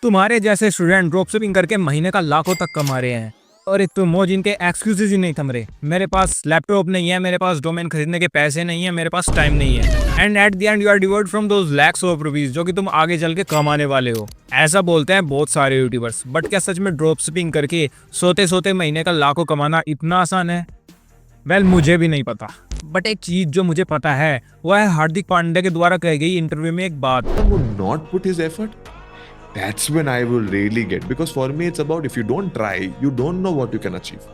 तुम्हारे जैसे student drop shipping करके महीने का लाखों तक कमा रहे हैं और एक तो मौज इनके एक्सक्यूजेज ही नहीं थम रहे। मेरे पास लैपटॉप नहीं है, मेरे पास डोमेन खरीदने के पैसे नहीं है, मेरे पास टाइम नहीं है, and at the end you are debarred from those lakhs of rupees जो कि तुम आगे चल के कमाने वाले हो। ऐसा बोलते हैं बहुत सारे यूट्यूबर्स, बट क्या सच में ड्रॉप शिपिंग करके सोते सोते महीने का लाखों कमाना इतना आसान है? वेल, मुझे भी नहीं पता, बट एक चीज जो मुझे पता है वह है हार्दिक पांड्या के द्वारा कही गई इंटरव्यू में एक बात। would not put his effort, that's when I will really get. Because for me, it's about if you don't try, you don't know what you can achieve.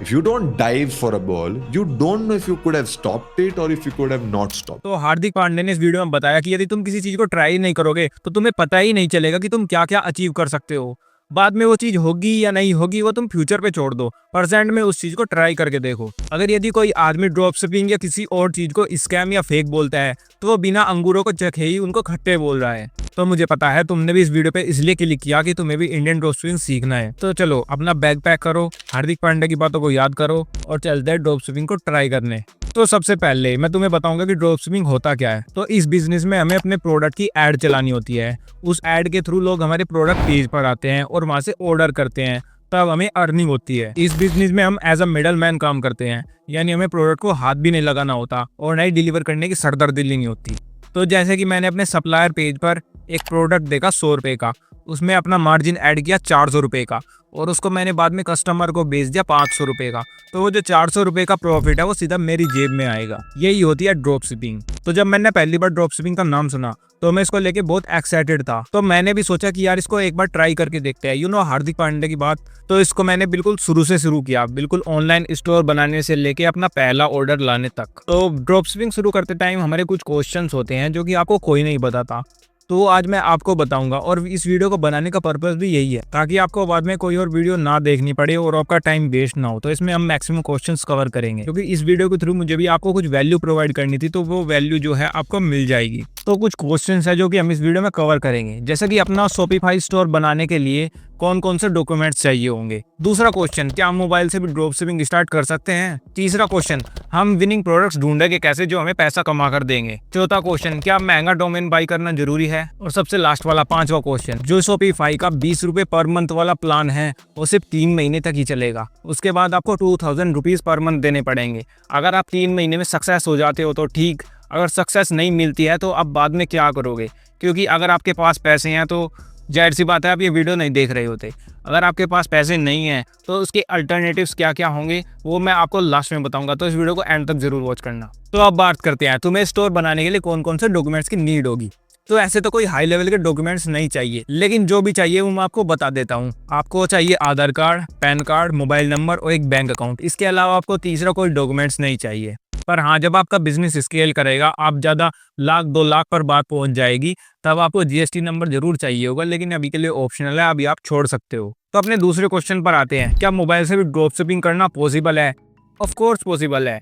If you don't dive for a ball, you don't know if you could have stopped it or if you could have not stopped. तो हार्दिक पांड्या ने इस video में बताया कि यदि तुम किसी चीज को ट्राई नहीं करोगे तो तुम्हें पता ही नहीं चलेगा कि तुम क्या क्या अचीव कर सकते हो। बाद में वो चीज होगी या नहीं होगी वो तुम फ्यूचर पे छोड़ दो, प्रेजेंट में उस चीज को ट्राई करके देखो। अगर यदि कोई आदमी ड्रॉप शिपिंग या किसी और चीज को स्कैम या फेक बोलता है तो वो बिना अंगूरों को चखे ही उनको खट्टे बोल रहा है। तो मुझे पता है तुमने भी इस वीडियो पे इसलिए क्लिक किया कि तुम्हें भी इंडियन ड्रॉप शिपिंग सीखना है। तो चलो अपना बैग पैक करो, हार्दिक पांड्या की बातों को याद करो और चलते हैं ड्रॉप शिपिंग को ट्राई करने। तो सबसे पहले मैं तुम्हें बताऊंगा कि ड्रॉप शिपिंग होता क्या है। तो इस बिजनेस में हमें अपने प्रोडक्ट की एड चलानी होती है। उस एड के थ्रू लोग हमारे प्रोडक्ट पेज पर आते हैं और वहां से ऑर्डर करते हैं, तब हमें अर्निंग होती है। इस बिजनेस में हम एज अ मिडल मैन काम करते हैं, यानी हमें प्रोडक्ट को हाथ भी नहीं लगाना होता और नहीं डिलीवर करने की सरदर्दी नहीं होती। तो जैसे कि मैंने अपने सप्लायर पेज पर एक प्रोडक्ट देखा 100 रुपए का, उसमें अपना मार्जिन ऐड किया 400 रुपए का और उसको मैंने बाद में कस्टमर को बेच दिया 500 रुपए का। तो वो जो 400 रुपए का प्रॉफिट है वो सीधा मेरी जेब में आएगा। यही होती है ड्रॉप शिपिंग। तो जब मैंने पहली बार ड्रॉप शिपिंग का नाम सुना तो मैं इसको लेके बहुत एक्साइटेड था। तो मैंने भी सोचा कि यार इसको एक बार ट्राई करके देखते हैं। हार्दिक पांड्या की बात, तो इसको मैंने बिल्कुल शुरू से शुरू किया, बिल्कुल ऑनलाइन स्टोर बनाने से लेके अपना पहला ऑर्डर लाने तक। तो ड्रॉप शिपिंग शुरू करते टाइम हमारे कुछ क्वेश्चंस होते हैं जो कि आपको कोई नहीं बताता, तो आज मैं आपको बताऊंगा। और इस वीडियो को बनाने का पर्पस भी यही है ताकि आपको बाद में कोई और वीडियो ना देखनी पड़े और आपका टाइम वेस्ट ना हो। तो इसमें हम मैक्सिमम क्वेश्चंस कवर करेंगे क्योंकि इस वीडियो के थ्रू मुझे भी आपको कुछ वैल्यू प्रोवाइड करनी थी, तो वो वैल्यू जो है आपको मिल जाएगी। तो कुछ क्वेश्चंस है जो कि हम इस वीडियो में कवर करेंगे, जैसे कि अपना शॉपिफाई स्टोर बनाने के लिए कौन कौन से डॉक्यूमेंट्स चाहिए होंगे। दूसरा क्वेश्चन, क्या हम मोबाइल से भी ड्रॉप शिपिंग स्टार्ट कर सकते हैं। तीसरा क्वेश्चन, हम विनिंग प्रोडक्ट्स ढूंढेंगे कैसे जो हमें पैसा कमा कर देंगे। चौथा क्वेश्चन, क्या महंगा डोमेन बाई करना जरूरी है। और सबसे लास्ट वाला पांचवा क्वेश्चन, जो शॉपिफाई का 20 रुपए पर मंथ वाला प्लान है वो सिर्फ 3 महीने तक ही चलेगा। उसके बाद आपको 2000 रुपीज पर मंथ देने पड़ेंगे। अगर आप 3 महीने में सक्सेस हो जाते हो तो ठीक, अगर सक्सेस नहीं मिलती है तो आप बाद में क्या करोगे, क्योंकि अगर आपके पास पैसे हैं तो जाहिर सी बात है आप ये वीडियो नहीं देख रहे होते। अगर आपके पास पैसे नहीं हैं तो उसके अल्टरनेटिव्स क्या क्या होंगे वो मैं आपको लास्ट में बताऊंगा, तो इस वीडियो को एंड तक जरूर वॉच करना। तो अब बात करते हैं तुम्हें स्टोर बनाने के लिए कौन कौन से डॉक्यूमेंट्स की नीड होगी। तो ऐसे तो कोई हाई लेवल के डॉक्यूमेंट्स नहीं चाहिए, लेकिन जो भी चाहिए वो मैं आपको बता देता हूँ। आपको चाहिए Aadhaar card, PAN card, mobile number और एक बैंक अकाउंट। इसके अलावा आपको तीसरा कोई डॉक्यूमेंट्स नहीं चाहिए। पर हाँ, जब आपका बिजनेस स्केल करेगा, आप ज़्यादा लाख 2 लाख पर बात पहुंच जाएगी, तब आपको जीएसटी नंबर जरूर चाहिए होगा, लेकिन अभी के लिए ऑप्शनल है, अभी आप छोड़ सकते हो। तो अपने दूसरे क्वेश्चन पर आते हैं, क्या मोबाइल से भी ड्रॉप शिपिंग करना पॉसिबल है। ऑफ कोर्स पॉसिबल है।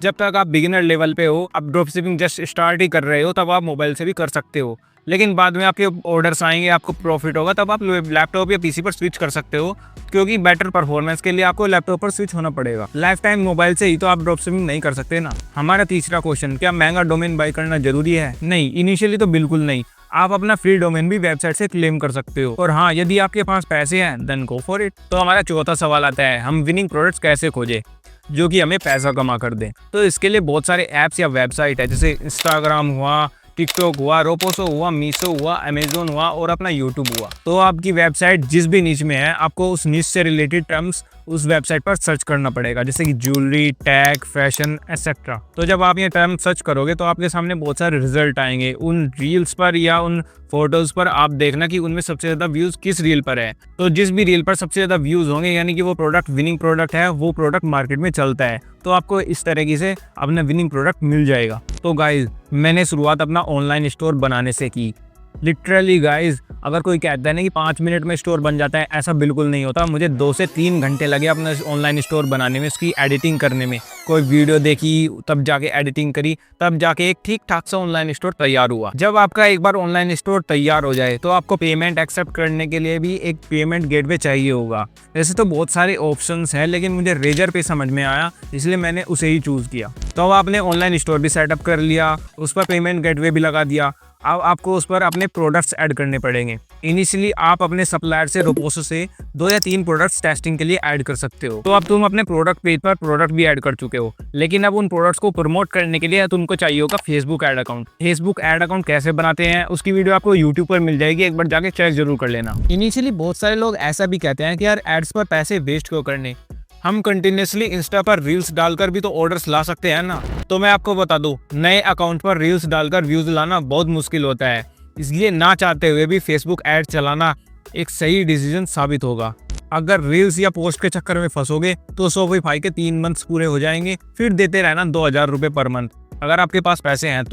जब तक आप बिगिनर लेवल पे हो, आप ड्रॉप शिपिंग जस्ट स्टार्ट ही कर रहे हो, तब आप मोबाइल से भी कर सकते हो। लेकिन बाद में आपके ऑर्डर्स आएंगे, आपको प्रॉफिट होगा, तब आप लैपटॉप या पीसी पर स्विच कर सकते हो, क्योंकि बेटर परफॉर्मेंस के लिए आपको लैपटॉप पर स्विच होना पड़ेगा। लाइफ टाइम मोबाइल से ही तो आप ड्रॉप शिपिंग नहीं कर सकते ना। हमारा तीसरा क्वेश्चन, क्या महंगा डोमेन बाय करना जरूरी है। नहीं, इनिशियली तो बिल्कुल नहीं। आप अपना फ्री डोमेन भी वेबसाइट से क्लेम कर सकते हो, और हाँ, यदि आपके पास पैसे हैं देन गो फॉर इट। तो हमारा चौथा सवाल आता है, हम विनिंग प्रोडक्ट्स कैसे खोजें जो कि हमें पैसा कमा कर दें। तो इसके लिए बहुत सारे ऐप्स या वेबसाइट है, जैसे इंस्टाग्राम हुआ, टिकटॉक हुआ, रोपोसो हुआ, मीशो हुआ, अमेजोन हुआ और अपना यूट्यूब हुआ। तो आपकी वेबसाइट जिस भी निच में है, आपको उस निच से रिलेटेड टर्म्स उस वेबसाइट पर सर्च करना पड़ेगा, जैसे कि ज्वेलरी, टैग, फैशन एक्सेट्रा। तो जब आप ये टर्म सर्च करोगे तो आपके सामने बहुत सारे रिजल्ट आएंगे। उन रील्स पर या उन फोटोज पर आप देखना कि उनमें सबसे ज़्यादा व्यूज़ किस रील पर है। तो जिस भी रील पर सबसे ज़्यादा व्यूज़ होंगे, यानी कि वो प्रोडक्ट विनिंग प्रोडक्ट है, वो प्रोडक्ट मार्केट में चलता है, तो आपको इस तरीके से अपना विनिंग प्रोडक्ट मिल जाएगा। तो गाइज, मैंने शुरुआत अपना ऑनलाइन स्टोर बनाने से की। लिटरली गाइज, अगर कोई कहता है ना कि 5 मिनट में स्टोर बन जाता है, ऐसा बिल्कुल नहीं होता। मुझे 2 से 3 घंटे लगे अपना ऑनलाइन स्टोर बनाने में, उसकी एडिटिंग करने में। कोई वीडियो देखी, तब जाके एडिटिंग करी, तब जाके एक ठीक ठाक सा ऑनलाइन स्टोर तैयार हुआ। जब आपका एक बार ऑनलाइन स्टोर तैयार हो जाए तो आपको पेमेंट एक्सेप्ट करने के लिए भी एक पेमेंट गेटवे चाहिए होगा। वैसे तो बहुत सारे ऑप्शंस हैं, लेकिन मुझे रेजर पे समझ में आया, इसलिए मैंने उसे ही चूज़ किया। तो अब आपने ऑनलाइन स्टोर भी सेटअप कर लिया, उस पर पेमेंट गेटवे भी लगा दिया। अब आपको उस पर अपने प्रोडक्ट्स ऐड करने पड़ेंगे। इनिशियली आप अपने सप्लायर से रोपोसो से 2 या 3 प्रोडक्ट्स टेस्टिंग के लिए ऐड कर सकते हो। तो अब तुम अपने प्रोडक्ट पेज पर प्रोडक्ट भी ऐड कर चुके हो, लेकिन अब उन प्रोडक्ट्स को प्रमोट करने के लिए तुमको चाहिए होगा Facebook ad account. Facebook ad account कैसे बनाते हैं उसकी वीडियो आपको यूट्यूब पर मिल जाएगी, एक बार जाके चेक जरूर कर लेना। इनिशियली बहुत सारे लोग ऐसा भी कहते हैं कि यार एड्स पर पैसे वेस्ट क्यों करने, हम कंटिन्यूसली इंस्टा पर रील्स डालकर भी तो ऑर्डर्स ला सकते हैं ना। तो मैं आपको बता दूं, नए अकाउंट पर रील्स डालकर व्यूज लाना बहुत मुश्किल होता है, इसलिए ना चाहते हुए भी फेसबुक ऐड चलाना एक सही डिसीजन साबित होगा। अगर रील्स या पोस्ट के चक्कर में फंसोगे तो शॉपिफाई के 3 मंथ्स पूरे हो जाएंगे, फिर देते रहना 2000 रुपये पर मंथ, अगर आपके पास पैसे हैं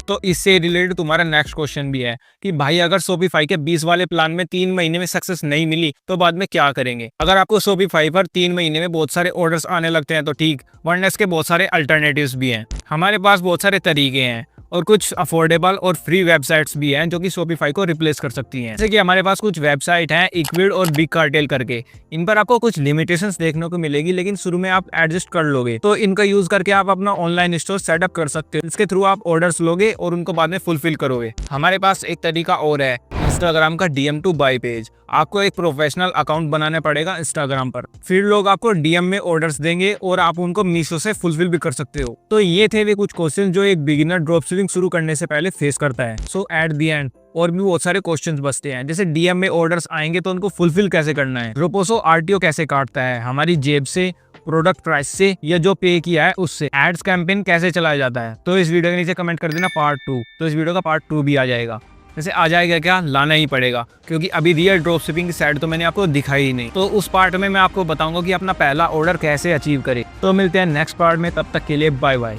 तो इससे रिलेटेड तुम्हारा नेक्स्ट क्वेश्चन भी है कि भाई अगर शॉपिफाई के 20 वाले प्लान में 3 महीने में सक्सेस नहीं मिली तो बाद में क्या करेंगे। अगर आपको शॉपिफाई पर 3 महीने में बहुत सारे ऑर्डर्स आने लगते हैं तो ठीक, वरना इसके बहुत सारे अल्टरनेटिव्स भी हैं। हमारे पास बहुत सारे तरीके हैं और कुछ अफोर्डेबल और फ्री वेबसाइट्स भी हैं जो कि शॉपिफाई को रिप्लेस कर सकती हैं। जैसे कि हमारे पास कुछ वेबसाइट हैं इक्विड और बिग कार्टेल करके, इन पर आपको कुछ लिमिटेशंस देखने को मिलेगी, लेकिन शुरू में आप एडजस्ट कर लोगे तो इनका यूज करके आप अपना ऑनलाइन स्टोर सेटअप कर सकते हो। इसके थ्रू आप ऑर्डर्स लोगे और उनको बाद में फुलफिल करोगे। हमारे पास एक तरीका और है, इंस्टाग्राम का DM टू बाई पेज। आपको एक प्रोफेशनल अकाउंट बनाना पड़ेगा इंस्टाग्राम पर, फिर लोग आपको DM में ऑर्डर्स देंगे और आप उनको मीशो से फुलफिल भी कर सकते हो। तो ये थे वे कुछ क्वेश्चन जो एक बिगिनर ड्रॉपशिपिंग शुरू करने से पहले फेस करता है। सो एट द एंड और भी बहुत सारे क्वेश्चंस बचते हैं, जैसे DM में ऑर्डर्स आएंगे तो उनको फुलफिल कैसे करना है, रोपोसो RTO कैसे काटता है, हमारी जेब से, प्रोडक्ट प्राइस से या जो पे किया है उससे, एड्स कैंपेन कैसे चलाया जाता है। तो इस वीडियो के नीचे कमेंट कर देना पार्ट 2, तो इस वीडियो का पार्ट 2 भी आ जाएगा। वैसे आ जाएगा क्या, लाना ही पड़ेगा, क्योंकि अभी रियल ड्रॉप शिपिंग की साइड तो मैंने आपको दिखाई ही नहीं। तो उस पार्ट में मैं आपको बताऊंगा कि अपना पहला ऑर्डर कैसे अचीव करें। तो मिलते हैं नेक्स्ट पार्ट में, तब तक के लिए बाय बाय।